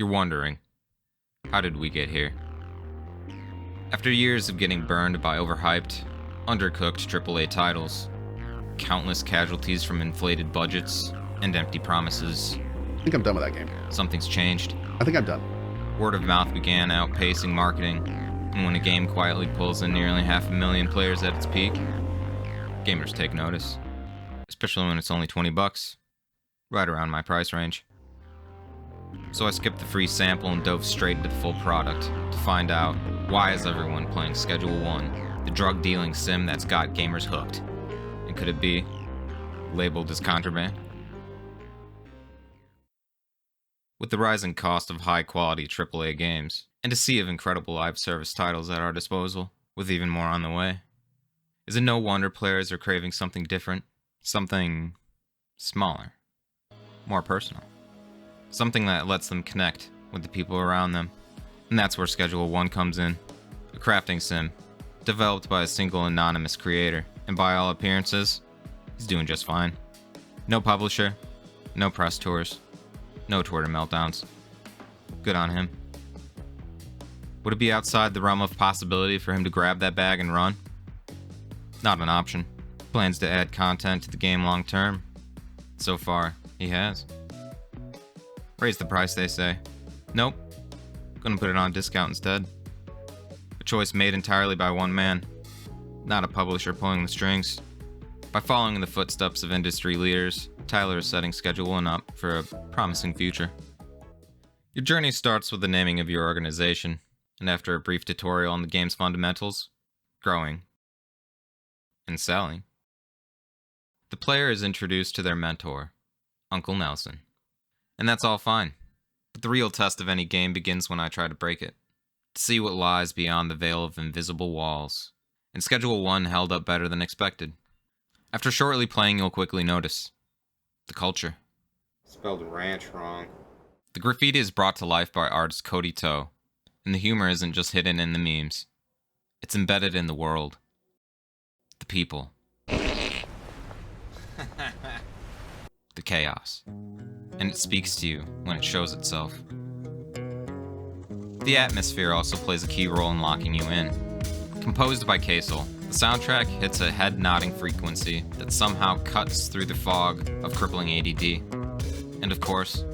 You're wondering, how did we get here? After years of getting burned by overhyped, undercooked AAA titles, countless casualties from inflated budgets, and empty promises, I think I'm done with that game. something's changed. I think I'm done. Word of mouth began outpacing marketing, and when a game quietly pulls in nearly 500,000 players at its peak, gamers take notice. Especially when it's only $20, right around my price range. So I skipped the free sample and dove straight into the full product to find out, why is everyone playing Schedule 1, the drug-dealing sim that's got gamers hooked? And could it be labeled as contraband? With the rising cost of high-quality AAA games, and a sea of incredible live service titles at our disposal, with even more on the way, is it no wonder players are craving something different, something smaller, more personal, something that lets them connect with the people around them. And that's where Schedule 1 comes in, a crafting sim, developed by a single anonymous creator, and by all appearances, he's doing just fine. No publisher, no press tours, no Twitter meltdowns. Good on him. Would it be outside the realm of possibility for him to grab that bag and run? Not an option. Plans to add content to the game long term. So far, he has. Raise the price, they say. Nope. Gonna put it on discount instead. A choice made entirely by one man. Not a publisher pulling the strings. By following in the footsteps of industry leaders, Tyler is setting Schedule 1 up for a promising future. Your journey starts with the naming of your organization, and after a brief tutorial on the game's fundamentals, growing, and selling, the player is introduced to their mentor, Uncle Nelson. And that's all fine, but the real test of any game begins when I try to break it, to see what lies beyond the veil of invisible walls. And Schedule 1 held up better than expected. After shortly playing, you'll quickly notice the culture. Spelled ranch wrong. The graffiti is brought to life by artist Cody Toe, and the humor isn't just hidden in the memes. It's embedded in the world. The people. The chaos. And it speaks to you when it shows itself. The atmosphere also plays a key role in locking you in. Composed by Kaysel, the soundtrack hits a head-nodding frequency that somehow cuts through the fog of crippling ADD. And of course,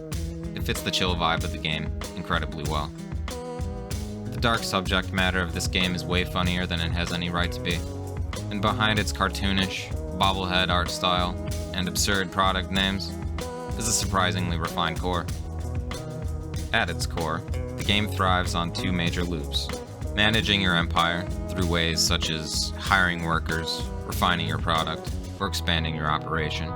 it fits the chill vibe of the game incredibly well. The dark subject matter of this game is way funnier than it has any right to be. And behind its cartoonish, bobblehead art style and absurd product names is a surprisingly refined core. At its core, the game thrives on two major loops: managing your empire through ways such as hiring workers, refining your product, or expanding your operation,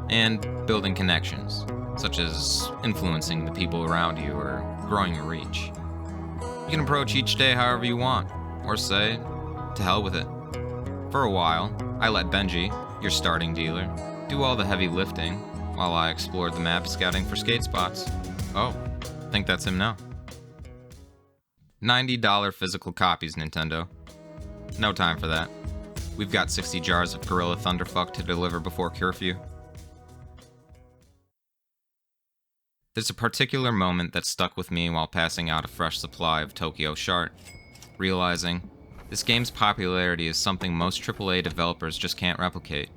and building connections, such as influencing the people around you or growing your reach. You can approach each day however you want, or say, to hell with it. For a while, I let Benji, your starting dealer, do all the heavy lifting while I explored the map scouting for skate spots. Oh, I think that's him now. $90 physical copies, Nintendo. No time for that. We've got 60 jars of Gorilla Thunderfuck to deliver before curfew. There's a particular moment that stuck with me while passing out a fresh supply of Tokyo Shart, realizing this game's popularity is something most AAA developers just can't replicate.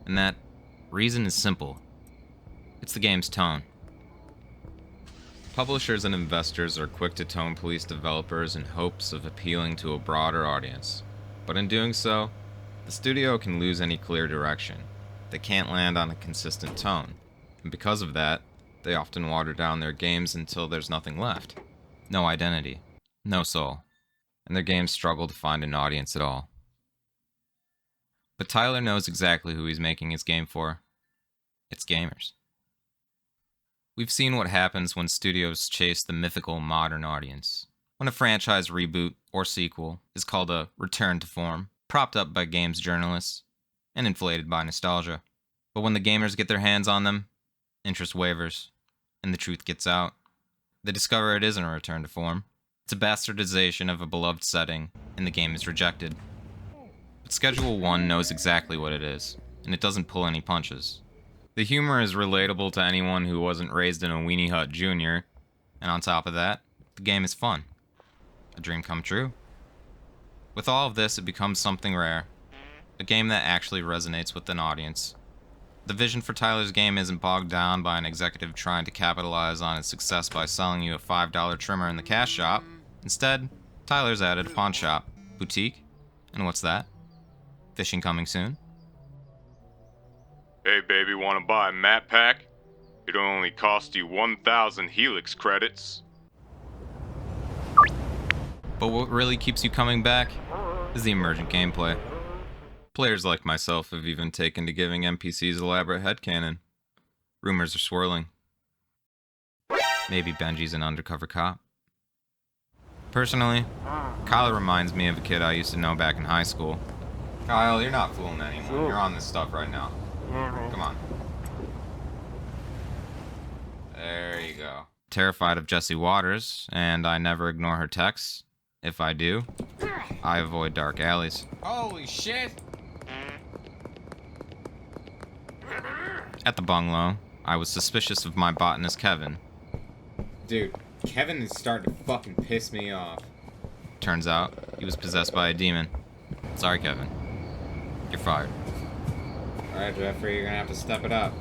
And that reason is simple. It's the game's tone. Publishers and investors are quick to tone police developers in hopes of appealing to a broader audience. But in doing so, the studio can lose any clear direction. They can't land on a consistent tone. And because of that, they often water down their games until there's nothing left. No identity. No soul. And their games struggle to find an audience at all. But Tyler knows exactly who he's making his game for. It's gamers. We've seen what happens when studios chase the mythical modern audience. When a franchise reboot or sequel is called a return to form, propped up by games journalists, and inflated by nostalgia. But when the gamers get their hands on them, interest wavers, and the truth gets out. They discover it isn't a return to form. It's a bastardization of a beloved setting, and the game is rejected. But Schedule 1 knows exactly what it is, and it doesn't pull any punches. The humor is relatable to anyone who wasn't raised in a weenie hut junior, And on top of that, the game is fun. A dream come true. With all of this, it becomes something rare. A game that actually resonates with an audience. The vision for Tyler's game isn't bogged down by an executive trying to capitalize on its success by selling you a $5 trimmer in the cash shop. Instead, Tyler's added a pawn shop, boutique, and what's that? Fishing coming soon? Hey baby, wanna buy a map pack? It'll only cost you 1,000 Helix credits. But what really keeps you coming back is the emergent gameplay. Players like myself have even taken to giving NPCs elaborate headcanon. Rumors are swirling. Maybe Benji's an undercover cop. Personally, Kyle reminds me of a kid I used to know back in high school. Kyle, you're not fooling anyone. You're on this stuff right now. Come on. There you go. Terrified of Jesse Waters, and I never ignore her texts. If I do, I avoid dark alleys. Holy shit! At the bungalow, I was suspicious of my botanist Kevin. Dude, Kevin is starting to fucking piss me off. Turns out, he was possessed by a demon. Sorry, Kevin. You're fired. Alright, Jeffrey, you're gonna have to step it up.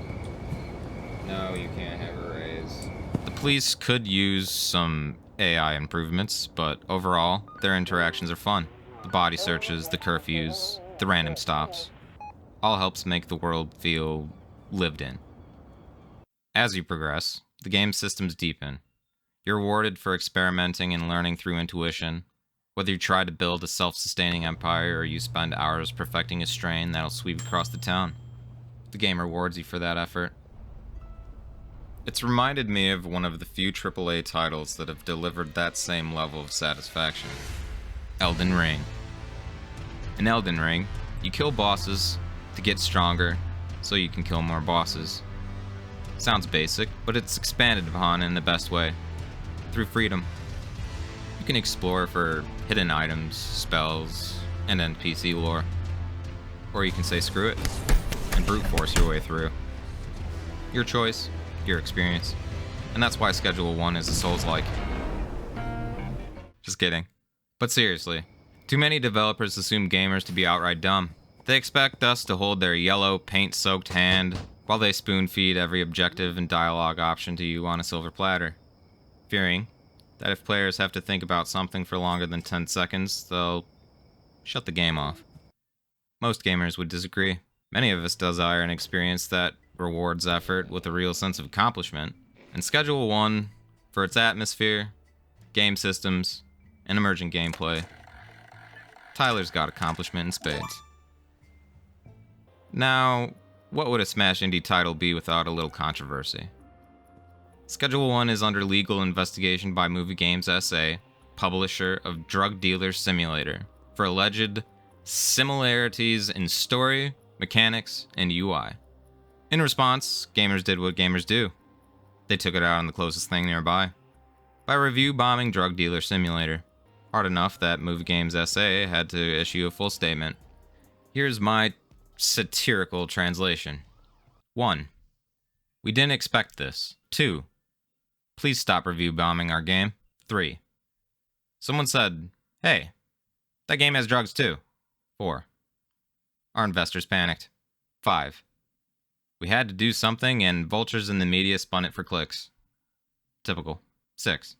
No, you can't have a raise. The police could use some AI improvements, but overall, their interactions are fun. The body searches, the curfews, the random stops. All helps make the world feel lived in. As you progress, the game systems deepen. You're rewarded for experimenting and learning through intuition. Whether you try to build a self-sustaining empire or you spend hours perfecting a strain that'll sweep across the town, the game rewards you for that effort. It's reminded me of one of the few AAA titles that have delivered that same level of satisfaction. Elden Ring. In Elden Ring, you kill bosses to get stronger so you can kill more bosses. Sounds basic, but it's expanded upon in the best way. Through freedom. You can explore for hidden items, spells, and NPC lore. Or you can say screw it and brute force your way through. Your choice, your experience. And that's why Schedule 1 is a Souls-like. Just kidding. But seriously, too many developers assume gamers to be outright dumb. They expect us to hold their yellow, paint-soaked hand while they spoon-feed every objective and dialogue option to you on a silver platter, fearing that if players have to think about something for longer than 10 seconds, they'll shut the game off. Most gamers would disagree. Many of us desire an experience that rewards effort with a real sense of accomplishment, and Schedule 1, for its atmosphere, game systems, and emergent gameplay, Tyler's got accomplishment in spades. Now, what would a Smash Indie title be without a little controversy? Schedule 1 is under legal investigation by Movie Games SA, publisher of Drug Dealer Simulator, for alleged similarities in story, mechanics, and UI. In response, gamers did what gamers do. They took it out on the closest thing nearby, by review bombing Drug Dealer Simulator. Hard enough that Movie Games SA had to issue a full statement. Here's my satirical translation. 1. We didn't expect this. 2. Please stop review bombing our game. 3. Someone said, hey, that game has drugs too. 4. Our investors panicked. 5. We had to do something and vultures in the media spun it for clicks. Typical. 6.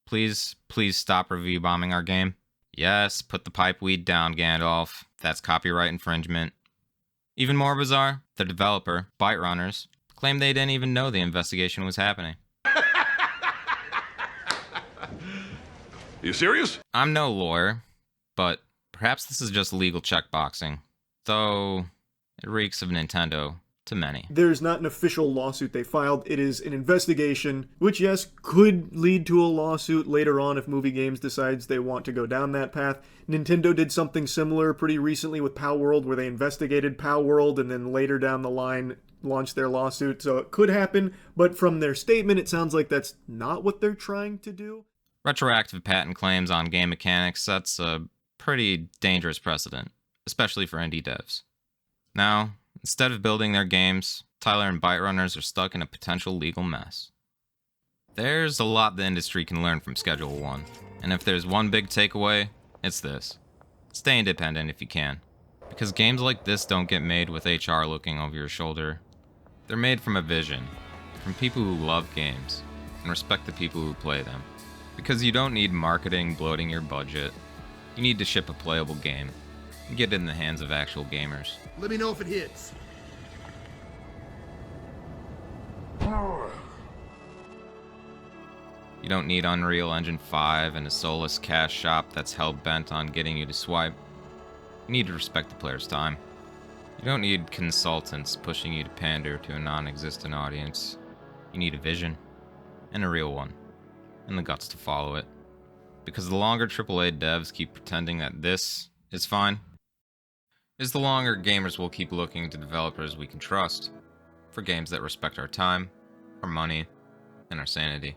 Please stop review bombing our game. Yes, put the pipe weed down, Gandalf. That's copyright infringement. Even more bizarre, the developer, Byte Runners, claimed they didn't even know the investigation was happening. You serious? I'm no lawyer, but perhaps this is just legal checkboxing, though it reeks of Nintendo to many. There's not an official lawsuit they filed. It is an investigation, which, yes, could lead to a lawsuit later on if Movie Games decides they want to go down that path. Nintendo did something similar pretty recently with Palworld, where they investigated Palworld and then later down the line launched their lawsuit. So it could happen, but from their statement, it sounds like that's not what they're trying to do. Retroactive patent claims on game mechanics sets a pretty dangerous precedent, especially for indie devs. Now, instead of building their games, Tyler and Byte Runners are stuck in a potential legal mess. There's a lot the industry can learn from Schedule 1, and if there's one big takeaway, it's this. Stay independent if you can, because games like this don't get made with HR looking over your shoulder. They're made from a vision, from people who love games, and respect the people who play them. Because you don't need marketing bloating your budget. You need to ship a playable game, and get it in the hands of actual gamers. Let me know if it hits. You don't need Unreal Engine 5 and a soulless cash shop that's hell-bent on getting you to swipe. You need to respect the player's time. You don't need consultants pushing you to pander to a non-existent audience. You need a vision, and a real one, and the guts to follow it. Because the longer AAA devs keep pretending that this is fine, is the longer gamers will keep looking to developers we can trust for games that respect our time, our money, and our sanity.